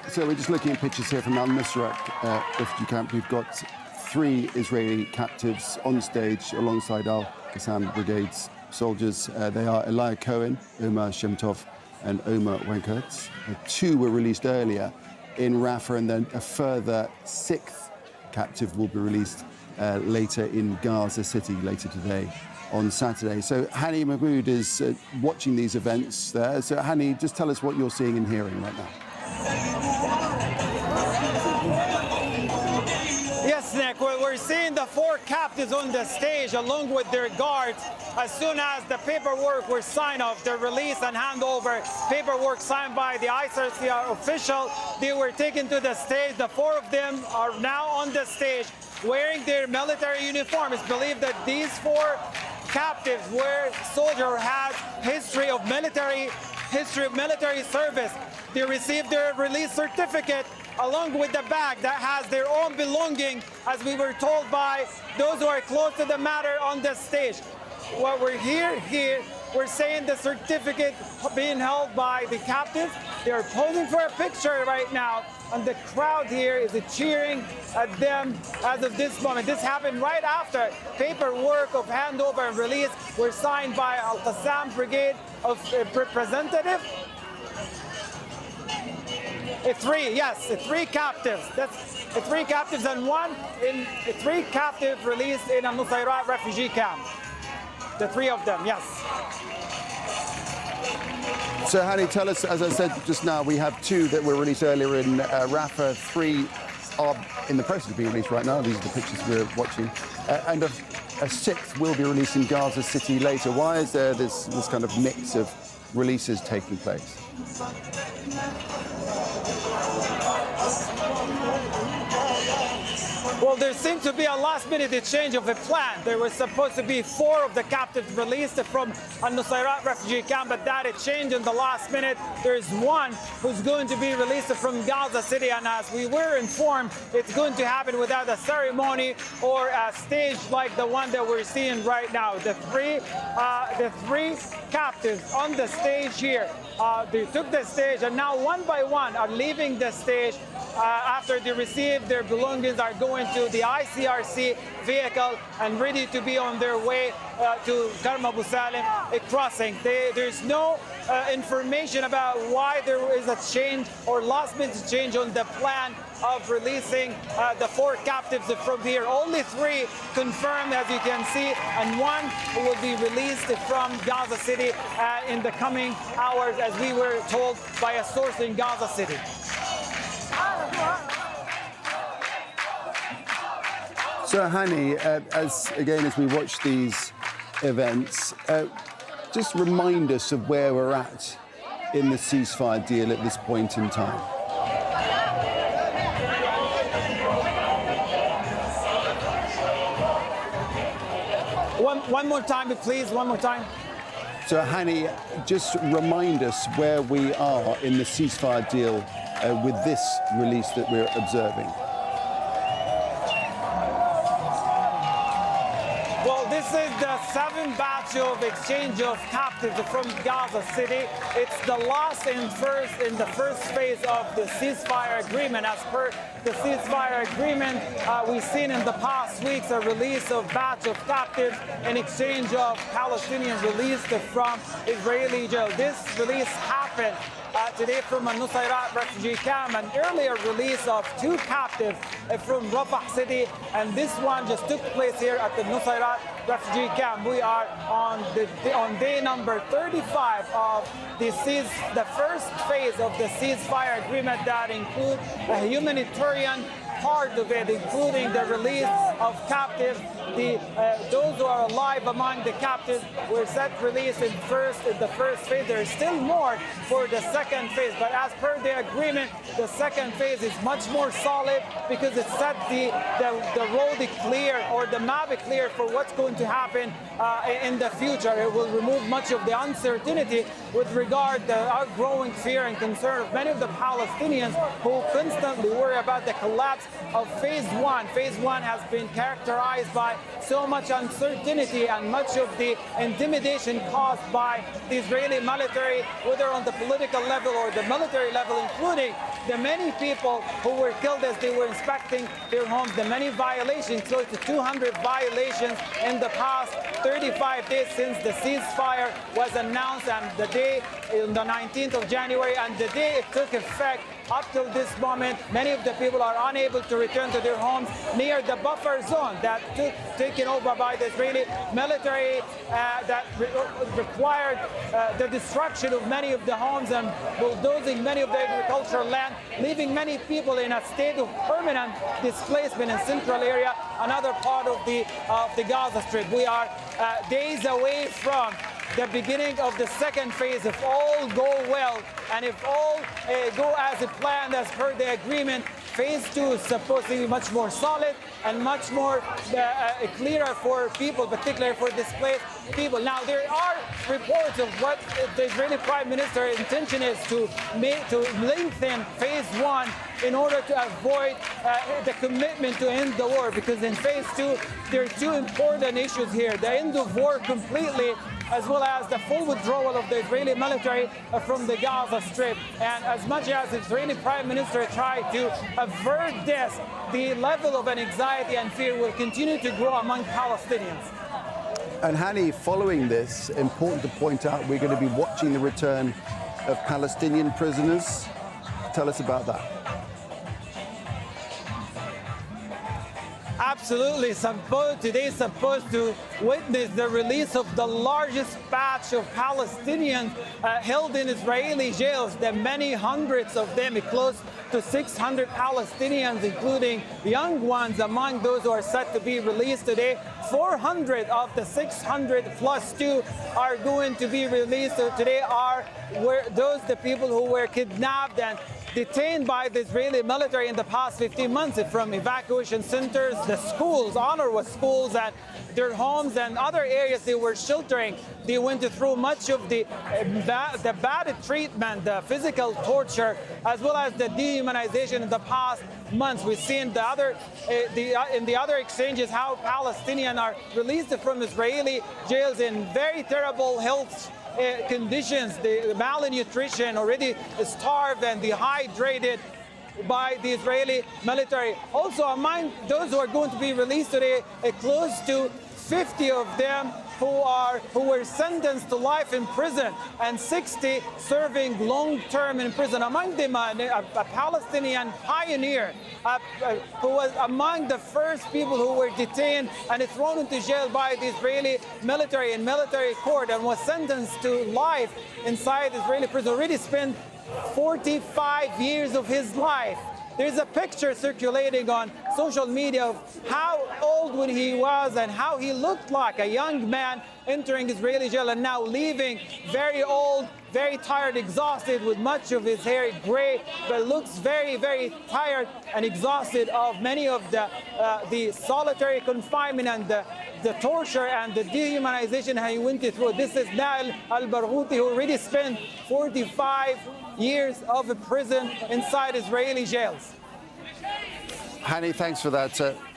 So we're just looking at pictures here from Nuseirat refugee camp. We've got 3 Israeli captives on stage alongside our Qassam Brigades soldiers. They are Eliya Cohen, Omer Shem and Omer Wenkert. 2 were released earlier in Rafah, and then a further 6th captive will be released later in Gaza City later today on Saturday. So Hani Mahmoud is watching these events there. So Hani, just tell us what you're seeing and hearing right now. Yes, Nick, we're seeing the 4 captives on the stage along with their guards. As soon as the paperwork was signed off, their release and handover paperwork signed by the ICRC official, they were taken to the stage. The 4 of them are now on the stage wearing their military uniform. It's believed that these 4 captives were soldiers or had history of military service. They received their release certificate along with the bag that has their own belonging, as we were told by those who are close to the matter on the stage. What we're here, we're saying the certificate being held by the captives. They're posing for a picture right now, and the crowd here is cheering at them as of this moment. This happened right after paperwork of handover and release were signed by Qassam Brigade of representative. 3 captives. That's 3 captives and 3 captives released in a Nuseirat refugee camp. The 3 of them, yes. So Hani, tell us, as I said just now, we have 2 that were released earlier in Rafah. 3 are in the process of being released right now. These are the pictures we're watching. And a 6th will be released in Gaza City later. Why is there this kind of mix of releases taking place? Well, there seemed to be a last-minute change of a plan. There were supposed to be 4 of the captives released from a Nuseirat refugee camp, but that changed in the last minute. There's 1 who's going to be released from Gaza City, and as we were informed, it's going to happen without a ceremony or a stage like the one that we're seeing right now. The 3 captives on the stage here, they took the stage, and now one by one are leaving the stage. After they receive their belongings, are going to the ICRC vehicle and ready to be on their way to Karm Abu Salim crossing. There's no information about why there is a change or last-minute change on the plan of releasing the 4 captives from here. Only 3 confirmed, as you can see, and 1 will be released from Gaza City in the coming hours, as we were told by a source in Gaza City. So Hani, as we watch these events, just remind us of where we're at in the ceasefire deal at this point in time. One more time, please, one more time. So Hani, just remind us where we are in the ceasefire deal with this release that we're observing. Well, this is the 7th batch of exchange of captives from Gaza City. It's the last in the first phase of the ceasefire agreement. As per the ceasefire agreement, we've seen in the past weeks a release of batch of captives in exchange of Palestinians released from Israeli jail. This release happened today from a Nuseirat refugee camp, an earlier release of 2 captives from Rafah City, and this one just took place here at the Nuseirat refugee camp. We are on day number 35 of the first phase of the ceasefire agreement that includes a humanitarian part of it, including the release of captives. Those who are alive among the captives were set release in the first phase. There is still more for the second phase, but as per the agreement, the second phase is much more solid because it set the road clear, or the map clear for what's going to happen in the future. It will remove much of the uncertainty with regard to our growing fear and concern of many of the Palestinians who constantly worry about the collapse of phase one. Phase one has been characterized by so much uncertainty and much of the intimidation caused by the Israeli military, whether on the political level or the military level, including the many people who were killed as they were inspecting their homes, the many violations, close to 200 violations in the past 35 days since the ceasefire was announced, and the day, on the 19th of January, and the day it took effect. Up till this moment, many of the people are unable to return to their homes near the buffer zone that taken over by the Israeli military that required the destruction of many of the homes and bulldozing many of the agricultural land, leaving many people in a state of permanent displacement in central area, another part of the Gaza Strip. We are days away from the beginning of the second phase. If all go well and if all go as planned as per the agreement, phase two is supposed to be much more solid and much more clearer for people, particularly for displaced people. Now, there are reports of what the Israeli Prime Minister's intention is to lengthen phase one in order to avoid the commitment to end the war, because in phase two, there are two important issues here: the end of war completely, as well as the full withdrawal of the Israeli military from the Gaza Strip. And as much as the Israeli Prime Minister tried to avert this, the level of anxiety and fear will continue to grow among Palestinians. And Hani, following this, important to point out, we're going to be watching the return of Palestinian prisoners. Tell us about that. Absolutely. Today is supposed to witness the release of the largest batch of Palestinians held in Israeli jails. The many hundreds of them, close to 600 Palestinians, including young ones, among those who are set to be released today. 400 of the 600 plus 2 are going to be released today. The people who were kidnapped and detained by the Israeli military in the past 15 months from evacuation centers, the schools, UNRWA schools, and their homes and other areas they were sheltering. They went through much of the bad treatment, the physical torture, as well as the dehumanization in the past months. We've seen in the other exchanges how Palestinians are released from Israeli jails in very terrible health conditions, the malnutrition, already starved and dehydrated by the Israeli military. Also, among those who are going to be released today, close to 50 of them who were sentenced to life in prison, and 60 serving long-term in prison. Among them, a Palestinian pioneer who was among the first people who were detained and thrown into jail by the Israeli military in military court and was sentenced to life inside Israeli prison. Already spent 45 years of his life. There's a picture circulating on social media of how old when he was and how he looked like a young man entering Israeli jail and now leaving, very old, very tired, exhausted, with much of his hair gray, but looks very, very tired and exhausted of many of the solitary confinement and the torture and the dehumanization he went through. This is Nael al-Barghouti, who already spent 45 years of prison inside Israeli jails. Hani, thanks for that.